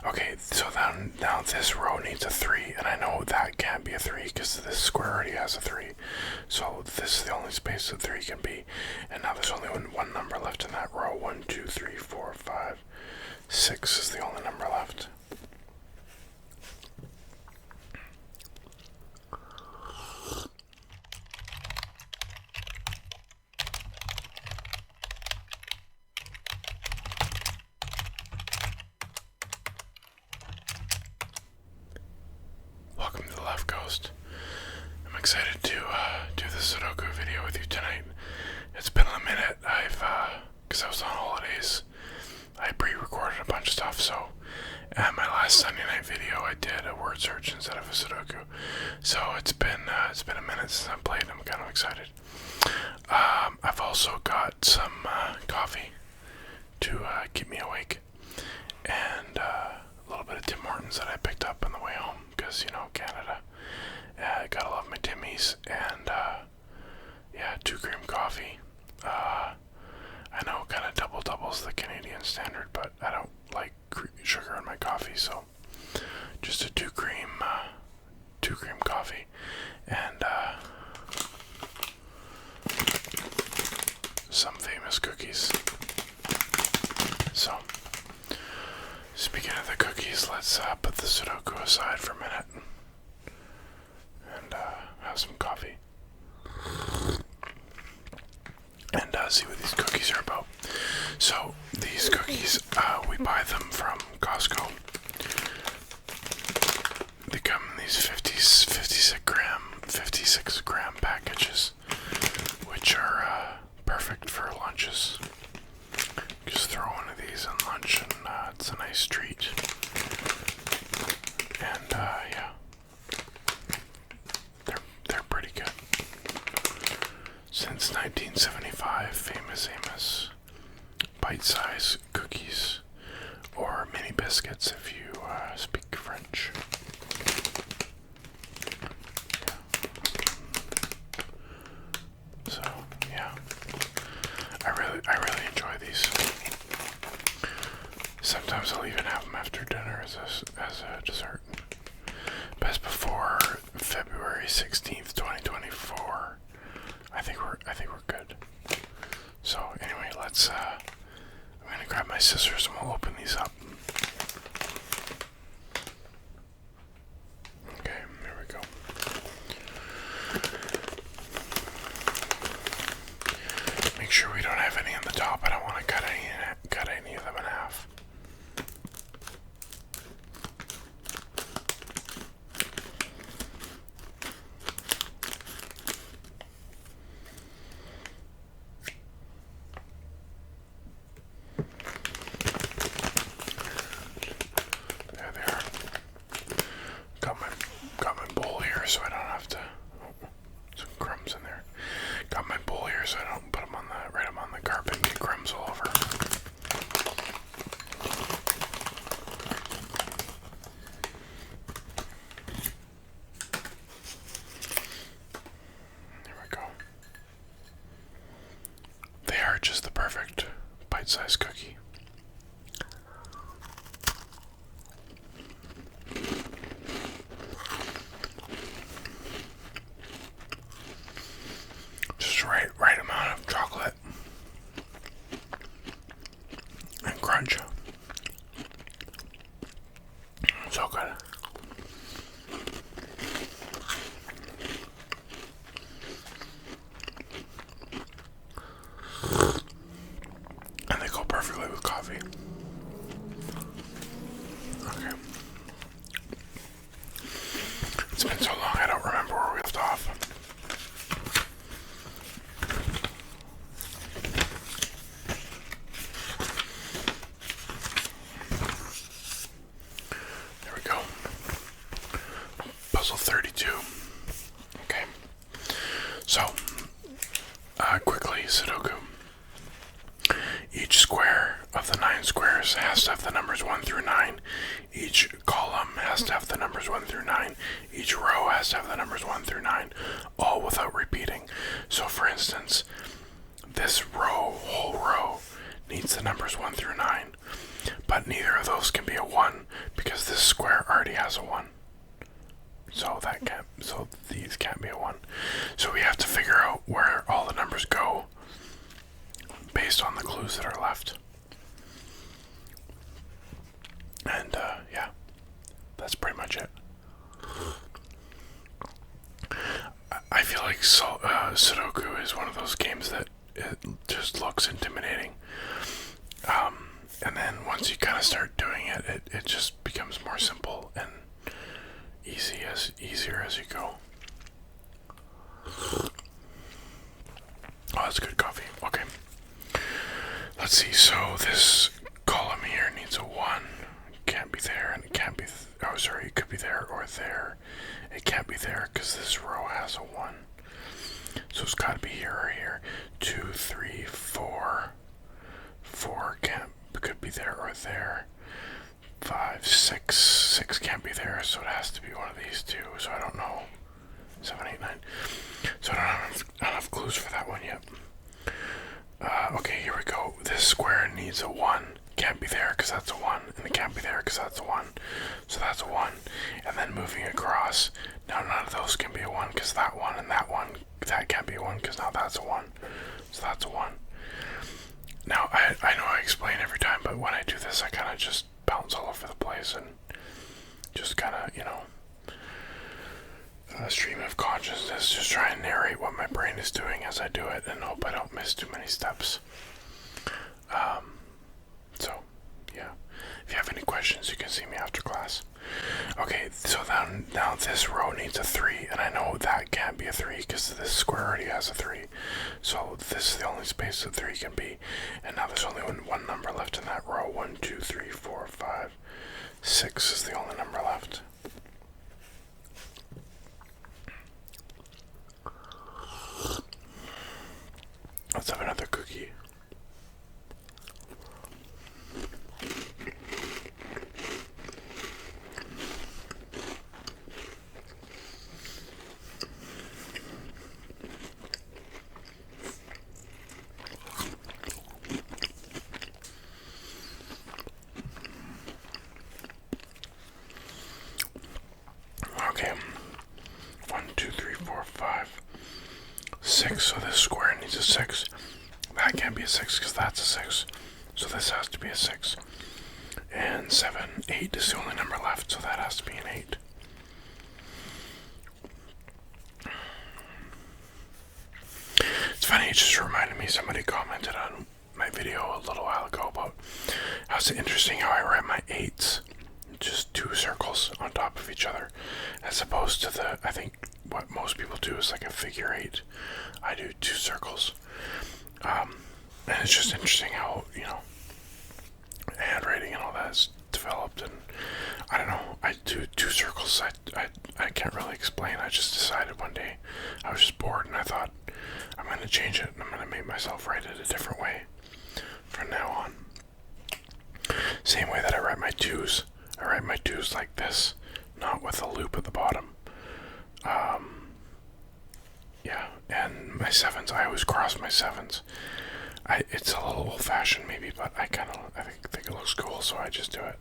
Okay, so now this row needs a 3, and I know that can't be a 3 because this square already has a 3. So this is the only space that 3 can be. And now there's only one number left in that row. 1, 2, 3, 4, 5, 6 is the only number left. Welcome to the Left Coast. I'm excited to do the Sudoku video with you tonight. It's been a minute. Because I was on holidays, I pre-recorded a bunch of stuff, so at my last Sunday night video I did a word search instead of a Sudoku. So it's been a minute since I've played. I'm kind of excited. I've also got some coffee to keep me awake, and a little bit of Tim Hortons that I picked up on the way home, because, you know, Canada. Gotta love my Timmies, and 2 cream coffee. I know kind of doubles the Canadian standard, but I don't like sugar in my coffee, so just a 2 cream coffee, and some famous cookies. So, speaking of the cookies, let's put the Sudoku aside for a minute and have some coffee and see what these cookies are about. So these cookies, we buy them from Costco. They come in these 56 gram packages, which are perfect for lunches. Just throw one of these in lunch, and it's a nice treat. And they're pretty good. Since 1975, famous Amos bite-sized cookies, or mini biscuits if you speak French. So yeah, I really enjoy these. Sometimes I'll even have them after dinner as a dessert. But as before February 16th, 2024, I think we're good. So anyway, let's I'm gonna grab my scissors and we'll open these up. Okay, here we go. Make sure we don't have any on the top. I don't want to cut any of them in half. There they are. Got my bowl here so I don't have to. Oh, some crumbs in there. Got my bowl here so I don't put them on the carpet and get crumbs all over. There we go. They are just the perfect bite-sized cookie. Just right amount of chocolate and crunch. So good. And they go perfectly with coffee. Okay. It's been so long I don't remember where we left off. There we go. Puzzle 32. Okay. So, quickly, Sudoku. Each square of the 9 squares has to have the numbers 1 through 9. Each column has to have the numbers 1 through 9. Each row has to have the numbers 1 through 9, all without repeating. So for instance, this whole row, needs the numbers 1 through 9. But neither of those can be a 1 because this square already has a 1. So these can't be a 1. So we have to figure out where all the numbers go based on the clues that are left. And yeah, that's pretty much it. I feel like Sudoku is one of those games that it just looks intimidating. And then once you kind of start doing it, it just becomes more simple and easier as you go. Oh, that's good coffee. Okay. Let's see. So this column here needs a 1. It can't be there, and it can't be. Oh, sorry. It could be there or there. It can't be there because this row has a 1. So it's got to be here or here. 2, 3, 4. 4 could be there or there. 5, 6. 6 can't be there, so it has to be one of these two. So I don't know. 7, 8, 9. So I don't have enough clues for that one yet. Okay, here we go. This square needs a 1. Can't be there because that's a 1. And it can't be there because that's a 1. So that's a 1. And then moving across. Now none of those can be a 1 because that 1 and that 1. That can't be a 1 because now that's a 1. So that's a 1. Now, I know I explain every time, but when I do this, I kind of just bounce all over the place and just kind of, stream of consciousness, just try and narrate what my brain is doing as I do it and hope I don't miss too many steps. So, yeah. If you have any questions, you can see me after class. Okay, so now this row needs a 3, and I know that can't be a 3 because this square already has a 3. So this is the only space that 3 can be. And now there's only one number left in that row. 1, 2, 3, 4, 5, 6 is the only number left. Let's have another cookie. Okay. 1, 2, 3, 4, 5, 6. So this square needs a 6. That can't be a 6 because that's a 6. So this has to be a 6. And 7, 8 is the only number left, so that has to be an 8. It's funny, it just reminded me, somebody commented on my video a little while ago about how it's interesting how I write my 8s. Just 2 circles on top of each other, as opposed to I think what most people do is like a figure 8. I do 2 circles. And it's just interesting how, handwriting and all that is developed, and I don't know, I do 2 circles. I can't really explain. I just decided one day, I was just bored, and I thought, I'm going to change it, and I'm going to make myself write it a different way from now on. Same way that I write my 2s. I write my 2s like this, not with a loop at the bottom. Yeah, and my 7s, I always cross my 7s. It's a little old-fashioned maybe, but I think it looks cool, so I just do it.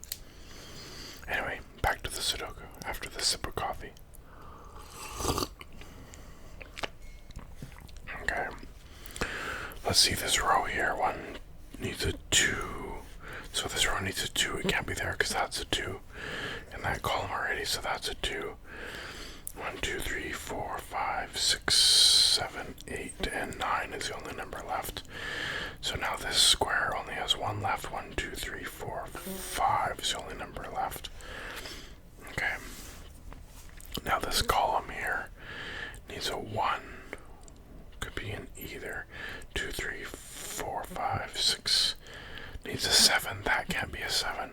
Anyway, back to the Sudoku after this sip of coffee. Okay, let's see this row here. 1 needs a 2. So this row needs a 2. It can't be there because that's a 2 in that column already, so that's a 2. 1, 2, 3, 4, 5, 6, 7, 8, and 9 is the only number left. So now this square only has 1 left. 1, 2, 3, 4, 5 is the only number left. Okay. Now this column here needs a 1. Could be in either 2, 3, 4, 5, 6. Needs a 7. That can't be a 7.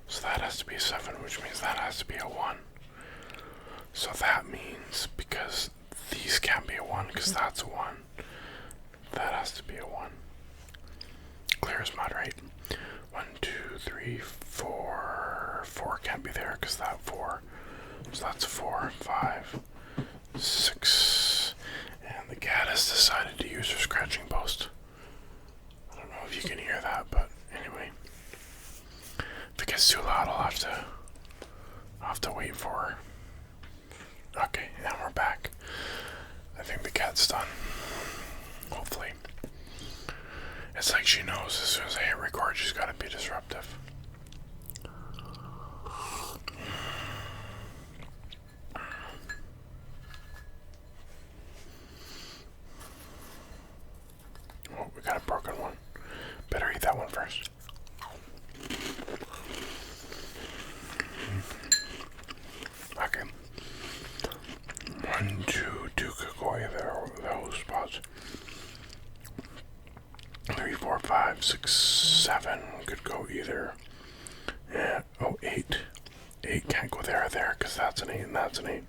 So that has to be a 7, which means that has to be a 1. So that means, because these can't be a 1, because that's a 1, that has to be a 1. Clear as mud, right? 1, 2, 3, 4. 4 can't be there, because that 4. So that's a 4, 5, 6. And the cat has decided to use her scratching post. I don't know if you can hear that, but anyway. gets too loud, I'll have to wait for her. Okay, now we're back. I think the cat's done. Hopefully. It's like she knows as soon as I hit record, she's got to be disruptive. Oh, we got a broken one. Better eat that one first. Okay. 1, 2, 2 could go either those spots. 3, 4, 5, 6, 7 could go either. Yeah. Oh, 8. 8 can't go there or there because that's an 8 and that's an 8.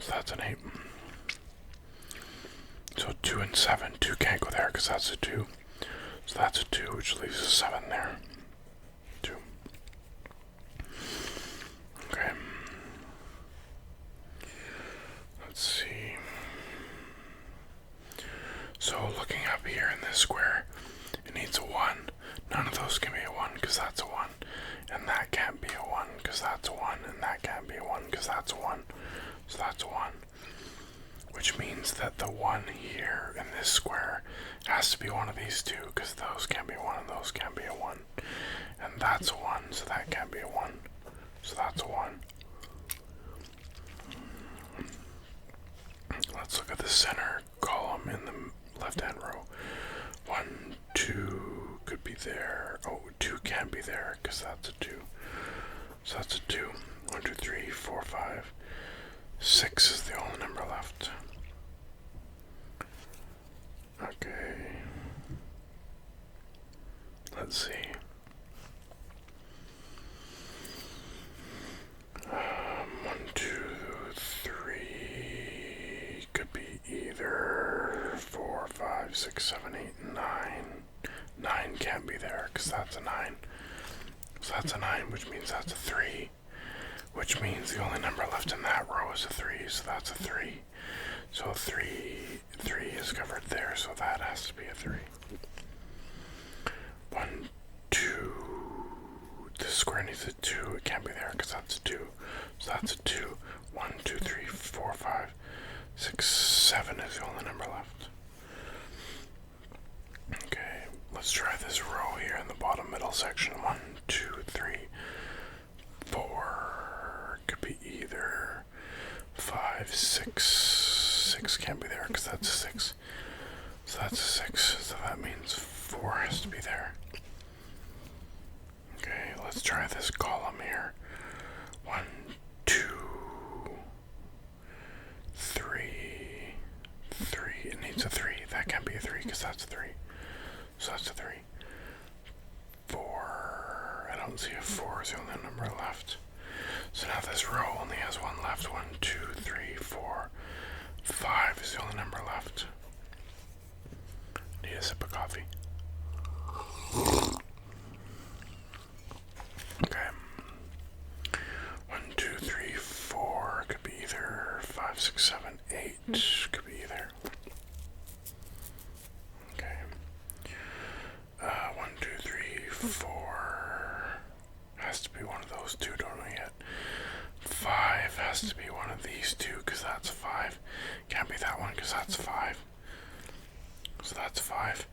So that's an 8. So 2 and 7. 2 can't go there because that's a 2. So that's a 2, which leaves a 7 there. 2. Okay. Let's see. So looking up here in this square, it needs a 1. None of those can be a 1 because that's a 1. And that can't be a 1 because that's a 1. And that can't be a 1 because that's a 1. So that's a 1. Which means that the 1 here in this square has to be one of these two because those can't be 1 and those can't be a 1. And that's a 1, so that can't be a 1. So that's a 1. Let's look at the center column in the left-hand row. 1, 2 could be there. Oh, 2 can't be there because that's a 2. So that's a 2. 1, 2, 3, 4, 5. 6 is the only number left. Okay. Let's see. 1, 2, 3 could be either 4, 5, 6, 7, 8, 9. 9 can't be there because that's a 9. So that's a 9, which means that's a 3. Which means the only number left in that row is a 3, so that's a 3. So 3 is covered there, so that has to be a 3. 1, 2. This square needs a 2. It can't be there because that's a 2. So that's a 2. 1, 2, 3, 4, 5, 6, 7 is the only number left. Okay, let's try this row here in the bottom middle section. 1, 2, 3, 4. Could be either 5, 6. 6 can't be there because that's a 6. So that's a 6. So that means 4 has to be there. Okay, let's try this column here. 1, 2, 3, 3. It needs a 3. That can't be a 3 because that's a 3. So that's a 3. 4. I don't see a 4 is the only number left. So now this row only has 1 left. 1, 2, 3, 4. 5 is the only number left. Need a sip of coffee. Okay. 1, 2, 3, 4 could be either 5, 6, 7, 8. Could be either. Okay. 1, 2, 3, 4 has to be one of those two, don't we yet? 5 has to be one of these two because that's 5. Can't be that one because that's 5. So that's 5.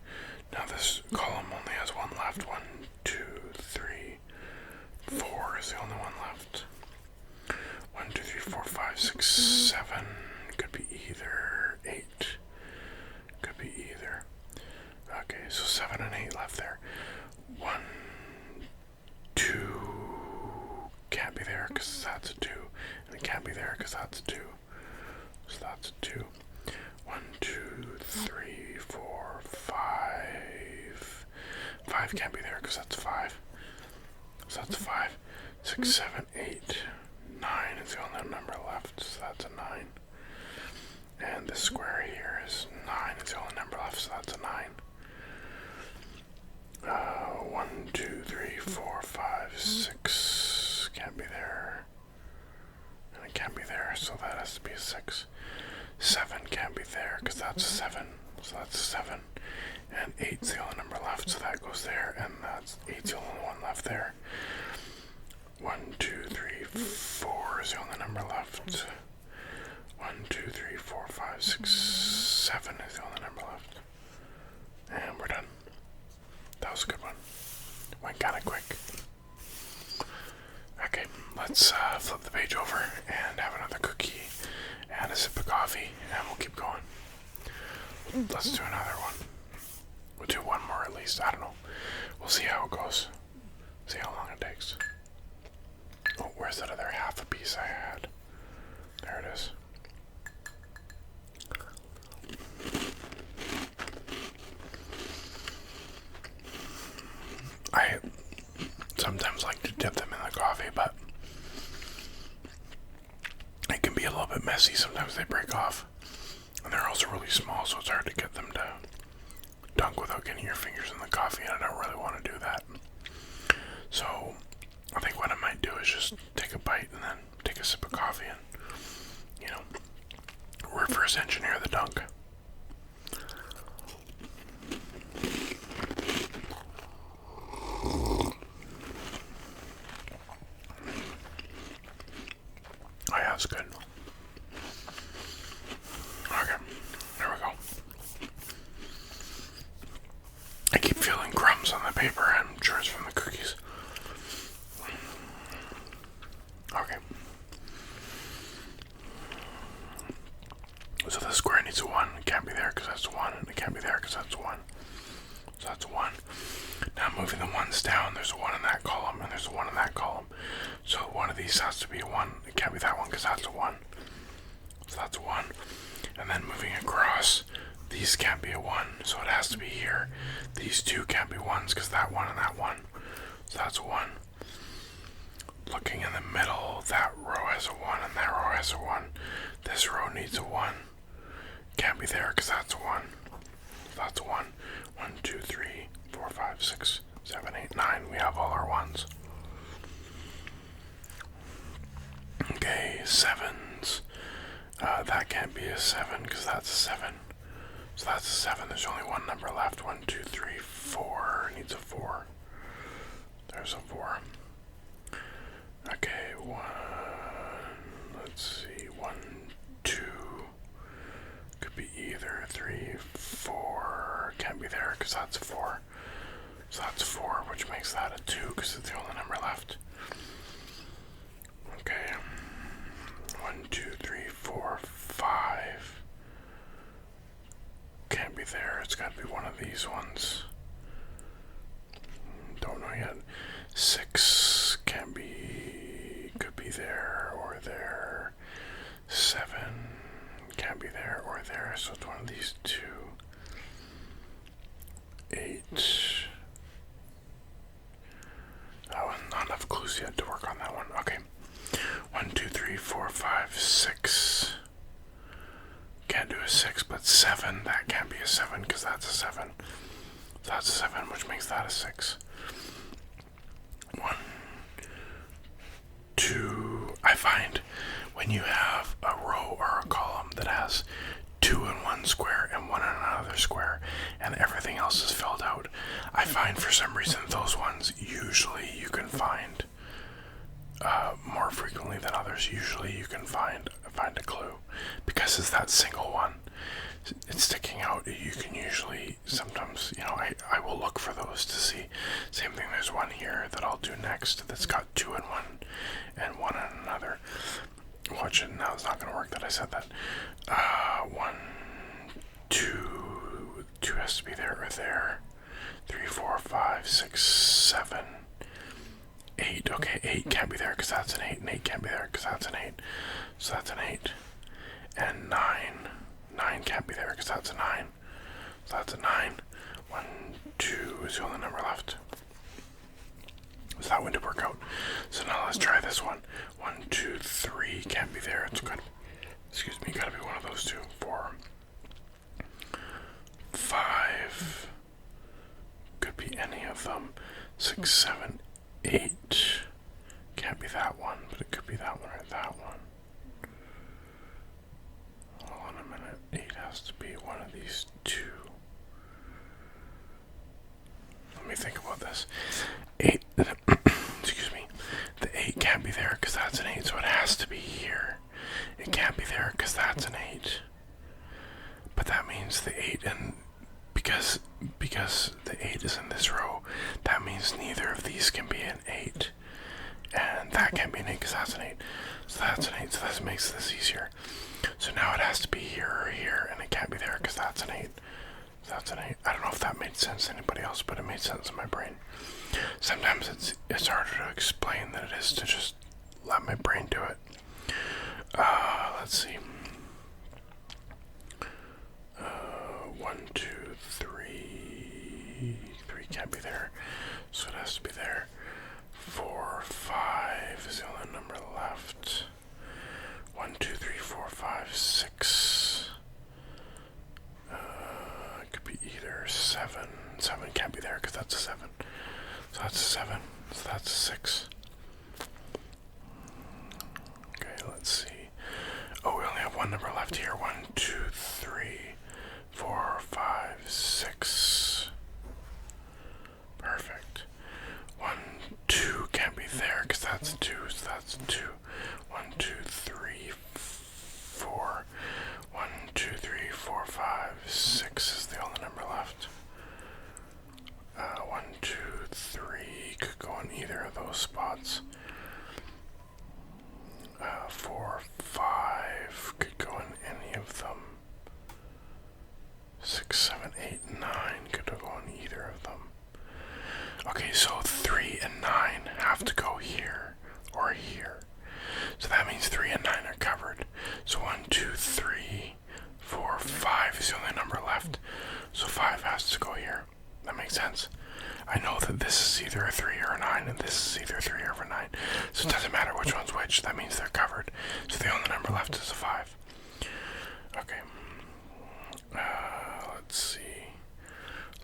Now this column only has 1 left. 1, 2, 3, 4 is the only one left. 1, 2, 3, 4, 5, 6, 7 could be either 8. Could be either. Okay, so 7 and 8 left there. 1, 2 can't be there because that's a 2. And it can't be there because that's a 2. So that's a 2. 1, 2, 3, 4, 5. 5 can't be there because that's a 5. So that's a 5. 6, 7, 8. 9 is the only number left, so that's a 9. And this square here is 9 is the only number left, so that's a 9. 1, 2, 3, 4, 5, 6 can't be there. And it can't be there, so that has to be a 6. 7 can't be there because that's a 7, so that's a 7. And 8's the only number left, so that goes there, and that's 8's the only one left there. 1, 2, 3, 4 is the only number left. 1, 2, 3, 4, 5, 6, 7 is the only number left. And we're done. That was a good one. Went kind of quick. Okay, let's flip the page over and have another cookie and a sip of coffee, and we'll keep going. Let's do another one. We'll do one more at least. I don't know. We'll see how it goes. See how long it takes. Oh, where's that other half a piece I had? There it is. I sometimes like to dip them in the coffee, but it can be a little bit messy. Sometimes they break off. And they're also really small, so it's hard to get them to dunk without getting your fingers in the coffee, and I don't really want to do that. So I think what I might do is just take a bite and then take a sip of coffee and, reverse engineer the dunk. Oh yeah, that's good. Okay, there we go. I keep feeling crumbs on the paper. I'm sure it's from the cookies. Okay. So the square needs a 1. It can't be there because that's a 1. And it can't be there because that's a 1. So that's a 1. Now moving the 1s down, there's a 1 in that column, and there's a 1 in that column. So one of these has to be a 1. It can't be that one because that's a 1. So that's a 1. And then moving across, these can't be a 1, so it has to be here. These two can't be 1s because that 1 and that 1. So that's a 1. Looking in the middle, that row has a 1 and that row has a 1. This row needs a 1. Can't be there because that's a 1. So that's a 1. 1, 2, 3, 4, 5, 6, 7, 8, 9. We have all our 1s. Okay, 7s. That can't be a 7 because that's a 7. So that's a 7. There's only one number left. 1, 2, 3, 4. Needs a 4. There's a 4. Okay, 1. Let's see. 1, 2. Could be either 3, 4. Can't be there because that's a 4. So that's 4, which makes that a 2 because it's the only number left. Okay. 1, 2, 3, 4, 5. Can't be there. It's got to be one of these ones. Don't know yet. 6 can't be. Could be there or there. 7 can't be there or there. So it's one of these two. 8. Oh, not enough clues yet to work on that one. Okay. 1, 2, 3, 4, 5, 6. Can't do a 6, but 7. That can't be a 7 because that's a 7. So that's a 7, which makes that a 6. 1, 2. I find when you have a row or a column that has 2 in one square and 1 in another square, and everything else is filled out, I find for some reason those ones usually you can find more frequently than others. Usually you can find a clue because it's that single one. It's sticking out. You can usually sometimes, I will look for those to see. Same thing, there's one here that I'll do next that's got 2 in one and 1 in another. Watch it now. It's not going to work that I said that. 1, 2. 2 has to be there or there. 3, 4, 5, 6, 7, 8. Okay, 8 can't be there because that's an 8, and 8 can't be there because that's an 8. So that's an 8. And 9. 9 can't be there because that's a 9. So that's a 9. 1, 2 is the only number left. So that one did work out. So now let's try this one. 1, 2, 3 can't be there. It's got, gotta be one of those two. 4, 5. Could be any of them. 6, 7, 8. Can't be that one, but it could be that one or that one. Hold on a minute. 8 has to be one of these two. can't be there because that's an 8, so it has to be here. It can't be there because that's an 8. But that means the 8 and because the 8 is in this row, that means neither of these can be an 8. And that can't be an 8 because that's an 8. So that's an 8, so that makes this easier. So now it has to be here or here, and it can't be there because that's an 8. So that's an 8. I don't know if that made sense to anybody else, but it made sense in my brain. Sometimes it's harder to explain than it is to just let my brain do it. Let's see. 1, 2, 3. 3 can't be there, so it has to be there. 4, 5 is the only number left. 1, 2, 3, 4, 5, 6. It could be either 7. 7 can't be there because that's a 7. So that's a 7. So that's a 6. Okay, let's see. Oh, we only have one number left here. 1, 2, 3, 4, 5, 6. Perfect. 1, 2 can't be there because that's a 2. So that's a 2. 1, 2, 3, 4. 1, 2, 3, 4, 5, 6 is the only number left. 1, 2, 3 could go in either of those spots. 4, 5 could go in any of them. 6, 7, 8, 9 could go in either of them. Okay, so 3 and 9 have to go here or here. So that means 3 and 9 are covered. So 1, 2, 3, 4, 5 is the only number left. So 5 has to go here. That makes sense. I know that this is either a 3 or a 9, and this is either 3 or a 9. So it doesn't matter which one's which. That means they're covered. So the only number left is a 5. Okay. Let's see.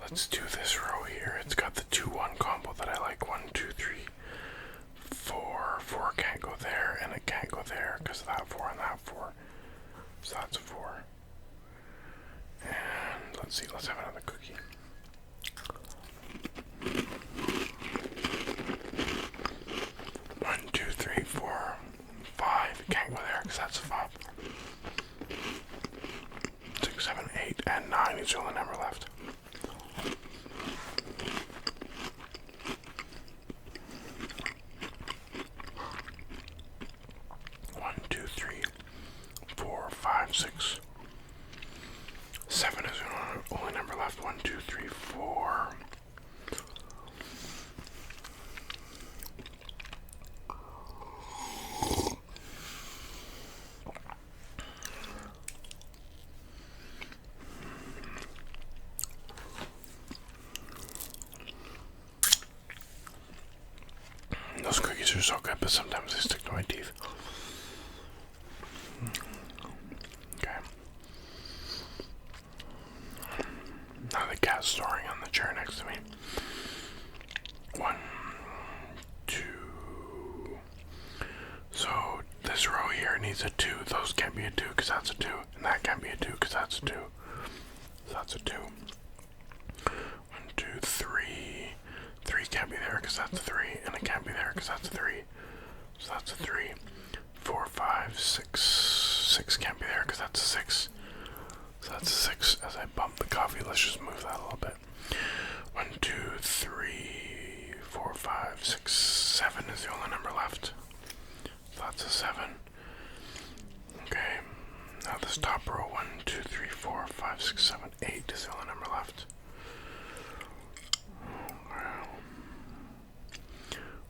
Let's do this row here. It's got the 2-1 combo that I like. 1, 2, 3, 4. 4 can't go there, and it can't go there because of that 4 and that 4. So that's a 4. And let's see. Let's have another cookie. 1, 2, 3, 4, 5. It can't go there because that's a 5. 6, 7, 8, and 9 is the only number left. 1, 2, 3, 4, 5, 6. 7 is the only number left. 1, 2, 3, 4. Those cookies are so good, but sometimes they stick to my teeth. Okay. Now the cat's snoring on the chair next to me. 1, 2. So this row here needs a 2. Those can't be a 2 because that's a 2. And that can't be a 2 because that's a 2. So that's a 2. 1, 2, 3. 3 can't be there because that's a 3, and it can't be there because that's a 3. So that's a 3. 4, 5, 6. 6 can't be there because that's a 6. So that's a 6. As I bump the coffee, let's just move that a little bit. 1, 2, 3, 4, 5, 6, 7 is the only number left. So that's a 7. Okay. Now this top row, 1, 2, 3, 4, 5, 6, 7, 8 is the only number left.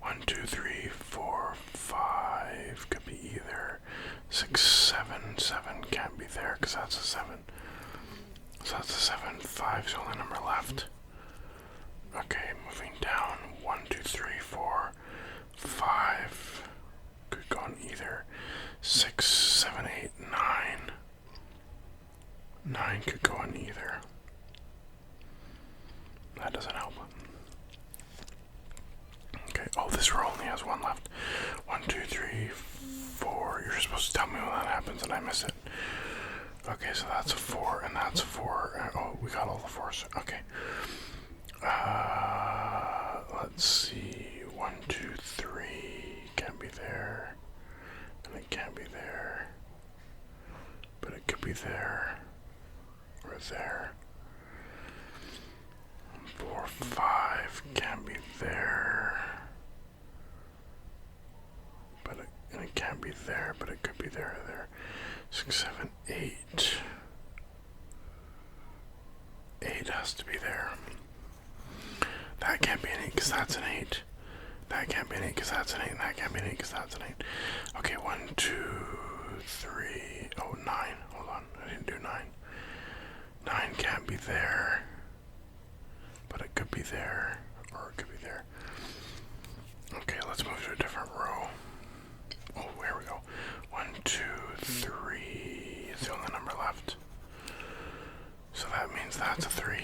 1, 2, 3, 4, 5 could be either 6, 7. 7 can't be there because that's a 7. So that's a 7. 5 is the only number left. Okay, moving down. 1, 2, 3, 4, 5 could go in either 6, 7, 8, 9. 9 could go in either. That doesn't help. Okay, oh, this row only has 1 left. 1, 2, 3, 4. You're supposed to tell me when that happens and I miss it. Okay, so that's a 4 and that's a 4. Oh, we got all the 4s. Okay. Let's see. 1, 2, 3. Can't be there, and it can't be there, but it could be there, or there. 4, 5 can't be there, but it can't be there, but it could be there or there. 6, 7, 8. 8 has to be there. That can't be an 8 because that's an 8. That can't be an 8 because that's an 8. And that can't be an 8 because that's an 8. Okay, 1, 2, 3. Oh, 9. Hold on. I didn't do 9. 9 can't be there. But it could be there. Or it could be there. Okay, let's move to a different row. Oh, here we go. 1, 2, 3. It's the only number left. So that means that's a 3.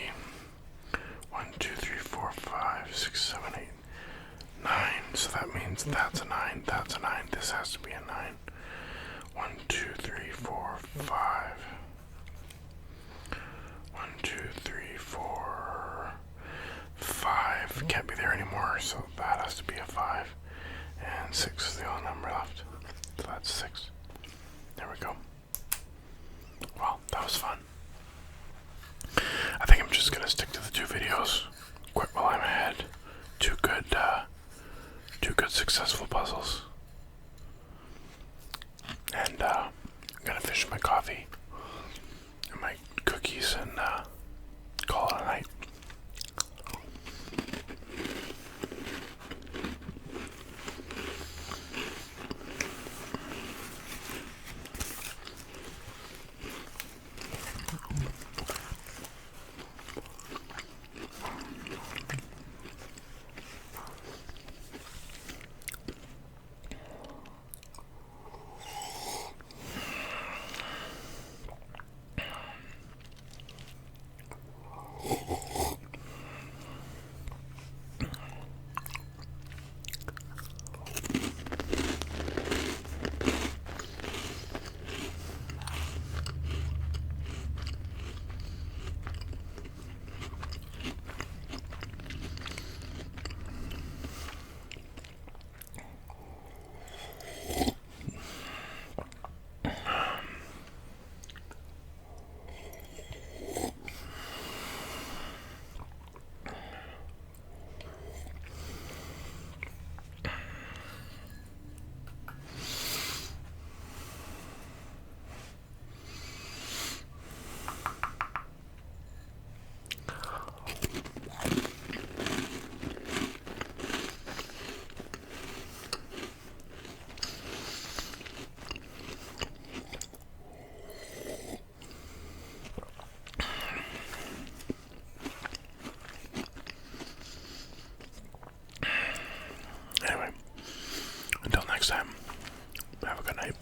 1, 2, 3, 4, 5, 6, 7, 8, 9. So that means that's a 9. That's a 9. This has to be a 9. 1, 2, 3, 4, 5. 1, 2, 3, 4, 5. Can't be there anymore, so that has to be a 5. And 6 is the only number left. So that's 6. There we go. Well, that was fun. I think I'm just gonna stick to the 2 videos. Quit while I'm ahead. 2 good successful puzzles. And I'm gonna finish my coffee and my cookies and call it a night. Anyway, until next time, have a good night.